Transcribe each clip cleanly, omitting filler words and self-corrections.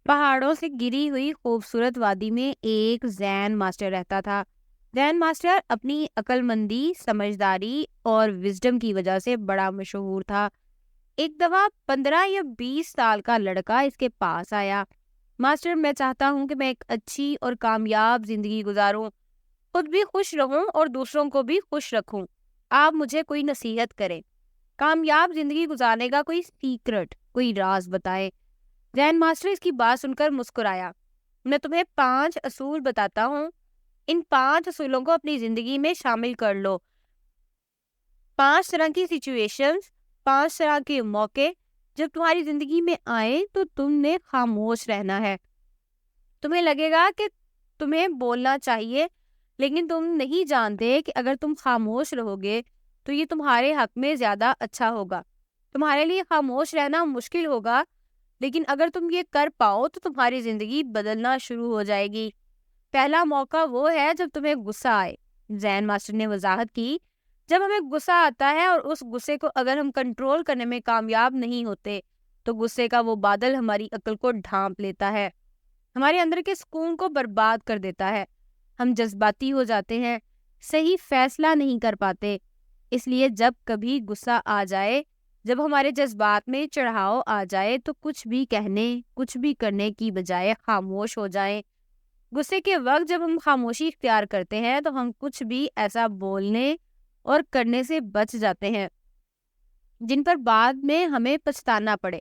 پہاڑوں سے گری ہوئی خوبصورت وادی میں ایک زین ماسٹر رہتا تھا۔ زین ماسٹر اپنی عقل مندی، سمجھداری اور وزڈم کی وجہ سے بڑا مشہور تھا۔ ایک دفعہ 15 یا 20 سال کا لڑکا اس کے پاس آیا۔ ماسٹر، میں چاہتا ہوں کہ میں ایک اچھی اور کامیاب زندگی گزاروں، خود بھی خوش رہوں اور دوسروں کو بھی خوش رکھوں۔ آپ مجھے کوئی نصیحت کریں، کامیاب زندگی گزارنے کا کوئی سیکرٹ، کوئی راز بتائیں۔ زین ماسٹر اس کی بات سن کر مسکرایا۔ میں تمہیں 5 اصول بتاتا ہوں، ان 5 اصولوں کو اپنی زندگی میں شامل کر لو۔ 5 طرح کی سچویشنز، 5 طرح کے موقع جب تمہاری زندگی میں آئے تو تم نے خاموش رہنا ہے۔ تمہیں لگے گا کہ تمہیں بولنا چاہیے، لیکن تم نہیں جانتے کہ اگر تم خاموش رہو گے تو یہ تمہارے حق میں زیادہ اچھا ہوگا۔ تمہارے لیے خاموش رہنا مشکل ہوگا، لیکن اگر تم یہ کر پاؤ تو تمہاری زندگی بدلنا شروع ہو جائے گی۔ پہلا موقع وہ ہے جب تمہیں غصہ آئے۔ زین ماسٹر نے وضاحت کی، جب ہمیں غصہ آتا ہے اور اس غصے کو اگر ہم کنٹرول کرنے میں کامیاب نہیں ہوتے تو غصے کا وہ بادل ہماری عقل کو ڈھانپ لیتا ہے، ہمارے اندر کے سکون کو برباد کر دیتا ہے۔ ہم جذباتی ہو جاتے ہیں، صحیح فیصلہ نہیں کر پاتے۔ اس لیے جب کبھی غصہ آ جائے، جب ہمارے جذبات میں چڑھاؤ آ جائے تو کچھ بھی کہنے، کچھ بھی کرنے کی بجائے خاموش ہو جائیں۔ غصے کے وقت جب ہم خاموشی اختیار کرتے ہیں تو ہم کچھ بھی ایسا بولنے اور کرنے سے بچ جاتے ہیں جن پر بعد میں ہمیں پچھتانا پڑے۔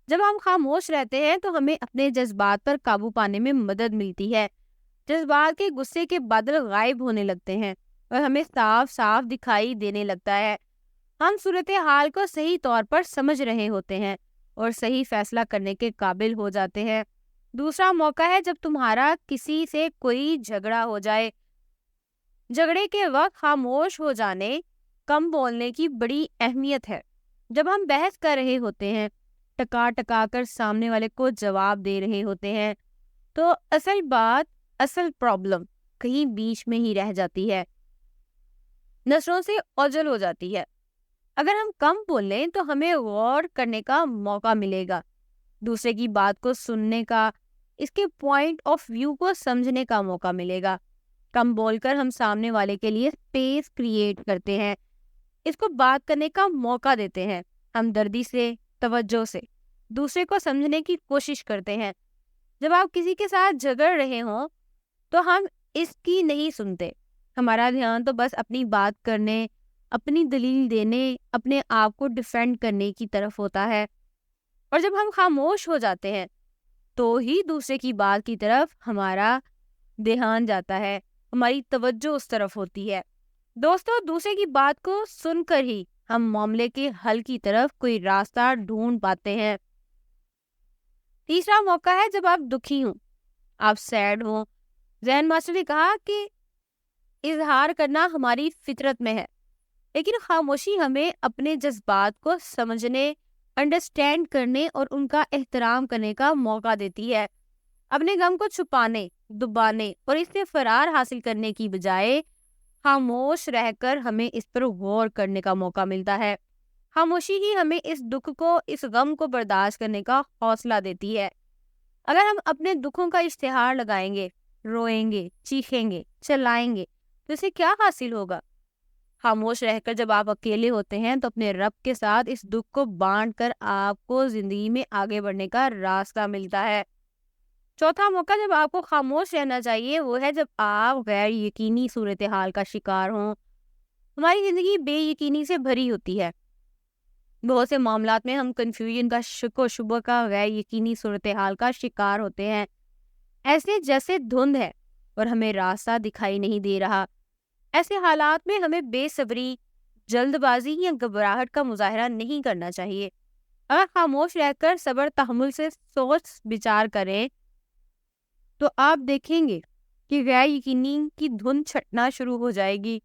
جب ہم خاموش رہتے ہیں تو ہمیں اپنے جذبات پر قابو پانے میں مدد ملتی ہے۔ جذبات کے غصے کے بادل غائب ہونے لگتے ہیں اور ہمیں صاف صاف دکھائی دینے لگتا ہے۔ ہم صورتحال کو صحیح طور پر سمجھ رہے ہوتے ہیں اور صحیح فیصلہ کرنے کے قابل ہو جاتے ہیں۔ دوسرا موقع ہے جب تمہارا کسی سے کوئی جھگڑا ہو جائے۔ جھگڑے کے وقت خاموش ہو جانے، کم بولنے کی بڑی اہمیت ہے۔ جب ہم بحث کر رہے ہوتے ہیں، ٹکا ٹکا کر سامنے والے کو جواب دے رہے ہوتے ہیں، تو اصل پرابلم کہیں بیچ میں ہی رہ جاتی ہے، نظروں سے اوجھل ہو جاتی ہے۔ اگر ہم کم بولیں تو ہمیں غور کرنے کا موقع ملے گا، دوسرے کی بات کو سننے کا، اس کے پوائنٹ آف ویو کو سمجھنے کا موقع ملے گا۔ کم بول کر ہم سامنے والے کے لیے اسپیس کریٹ کرتے ہیں، اس کو بات کرنے کا موقع دیتے ہیں۔ ہمدردی سے، توجہ سے دوسرے کو سمجھنے کی کوشش کرتے ہیں۔ جب آپ کسی کے ساتھ جھگڑ رہے ہوں تو ہم اس کی نہیں سنتے، ہمارا دھیان تو بس اپنی بات کرنے، اپنی دلیل دینے، اپنے آپ کو ڈیفینڈ کرنے کی طرف ہوتا ہے۔ اور جب ہم خاموش ہو جاتے ہیں تو ہی دوسرے کی بات کی طرف ہمارا دھیان جاتا ہے، ہماری توجہ اس طرف ہوتی ہے۔ دوستو، دوسرے کی بات کو سن کر ہی ہم معاملے کے حل کی طرف کوئی راستہ ڈھونڈ پاتے ہیں۔ تیسرا موقع ہے جب آپ دکھی ہوں، آپ سیڈ ہوں۔ زین ماسٹر نے کہا کہ اظہار کرنا ہماری فطرت میں ہے، لیکن خاموشی ہمیں اپنے جذبات کو سمجھنے، انڈرسٹینڈ کرنے اور ان کا احترام کرنے کا موقع دیتی ہے۔ اپنے غم کو چھپانے، دبانے اور اس سے فرار حاصل کرنے کی بجائے خاموش رہ کر ہمیں اس پر غور کرنے کا موقع ملتا ہے۔ خاموشی ہی ہمیں اس دکھ کو، اس غم کو برداشت کرنے کا حوصلہ دیتی ہے۔ اگر ہم اپنے دکھوں کا اشتہار لگائیں گے، روئیں گے، چیخیں گے، چلائیں گے تو اسے کیا حاصل ہوگا؟ خاموش رہ کر جب آپ اکیلے ہوتے ہیں تو اپنے رب کے ساتھ اس دکھ کو بانٹ کر آپ کو زندگی میں آگے بڑھنے کا راستہ ملتا ہے۔ چوتھا موقع جب آپ کو خاموش رہنا چاہیے وہ ہے جب آپ غیر یقینی صورتحال کا شکار ہوں۔ ہماری زندگی بے یقینی سے بھری ہوتی ہے۔ بہت سے معاملات میں ہم کنفیوژن کا، شک و شبہ کا، غیر یقینی صورتحال کا شکار ہوتے ہیں، ایسے جیسے دھند ہے اور ہمیں راستہ دکھائی نہیں دے رہا۔ ایسے حالات میں ہمیں بے صبری، جلد بازی یا گھبراہٹ کا مظاہرہ نہیں کرنا چاہیے۔ اگر خاموش رہ کر صبر تحمل سے سوچ بچار کریں تو آپ دیکھیں گے کہ غیر یقینی کی دھند چھٹنا شروع ہو جائے گی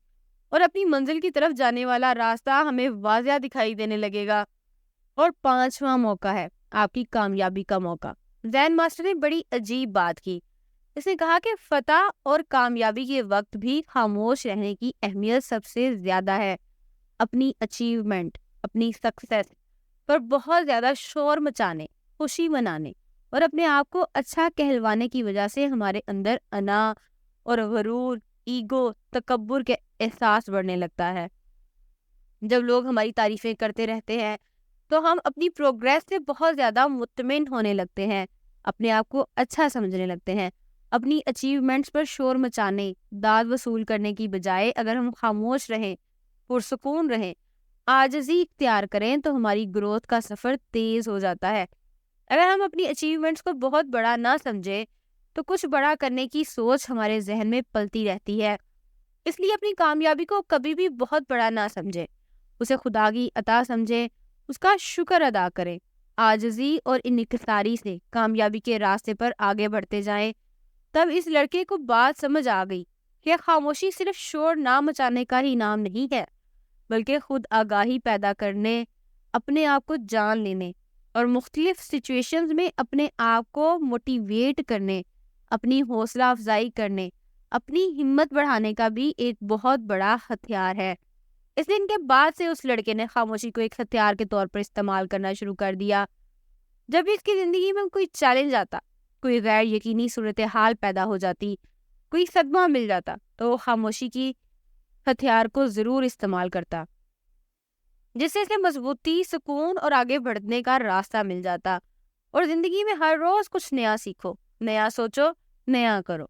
اور اپنی منزل کی طرف جانے والا راستہ ہمیں واضح دکھائی دینے لگے گا۔ اور پانچواں موقع ہے آپ کی کامیابی کا موقع۔ زین ماسٹر نے بڑی عجیب بات کی۔ اس نے کہا کہ فتح اور کامیابی کے وقت بھی خاموش رہنے کی اہمیت سب سے زیادہ ہے۔ اپنی اچیومنٹ، اپنی سکسیس پر بہت زیادہ شور مچانے، خوشی منانے اور اپنے آپ کو اچھا کہلوانے کی وجہ سے ہمارے اندر انا اور غرور، ایگو، تکبر کے احساس بڑھنے لگتا ہے۔ جب لوگ ہماری تعریفیں کرتے رہتے ہیں تو ہم اپنی پروگریس سے بہت زیادہ مطمئن ہونے لگتے ہیں، اپنے آپ کو اچھا سمجھنے لگتے ہیں۔ اپنی اچیومنٹس پر شور مچانے، داد وصول کرنے کی بجائے اگر ہم خاموش رہیں، پرسکون رہیں، عاجزی اختیار کریں تو ہماری گروتھ کا سفر تیز ہو جاتا ہے۔ اگر ہم اپنی اچیومنٹس کو بہت بڑا نہ سمجھیں تو کچھ بڑا کرنے کی سوچ ہمارے ذہن میں پلتی رہتی ہے۔ اس لیے اپنی کامیابی کو کبھی بھی بہت بڑا نہ سمجھیں، اسے خدا کی عطا سمجھیں، اس کا شکر ادا کریں، عاجزی اور انکساری سے کامیابی کے راستے پر آگے بڑھتے جائیں۔ تب اس لڑکے کو بات سمجھ آ گئی کہ خاموشی صرف شور نہ مچانے کا ہی نام نہیں ہے، بلکہ خود آگاہی پیدا کرنے، اپنے آپ کو جان لینے اور مختلف سچویشنز میں اپنے آپ کو موٹیویٹ کرنے، اپنی حوصلہ افزائی کرنے، اپنی ہمت بڑھانے کا بھی ایک بہت بڑا ہتھیار ہے۔ اس دن کے بعد سے اس لڑکے نے خاموشی کو ایک ہتھیار کے طور پر استعمال کرنا شروع کر دیا۔ جب بھی اس کی زندگی میں کوئی چیلنج آتا، کوئی غیر یقینی صورتحال پیدا ہو جاتی، کوئی صدمہ مل جاتا، تو وہ خاموشی کی ہتھیار کو ضرور استعمال کرتا، جس سے اسے مضبوطی، سکون اور آگے بڑھنے کا راستہ مل جاتا۔ اور زندگی میں ہر روز کچھ نیا سیکھو، نیا سوچو، نیا کرو۔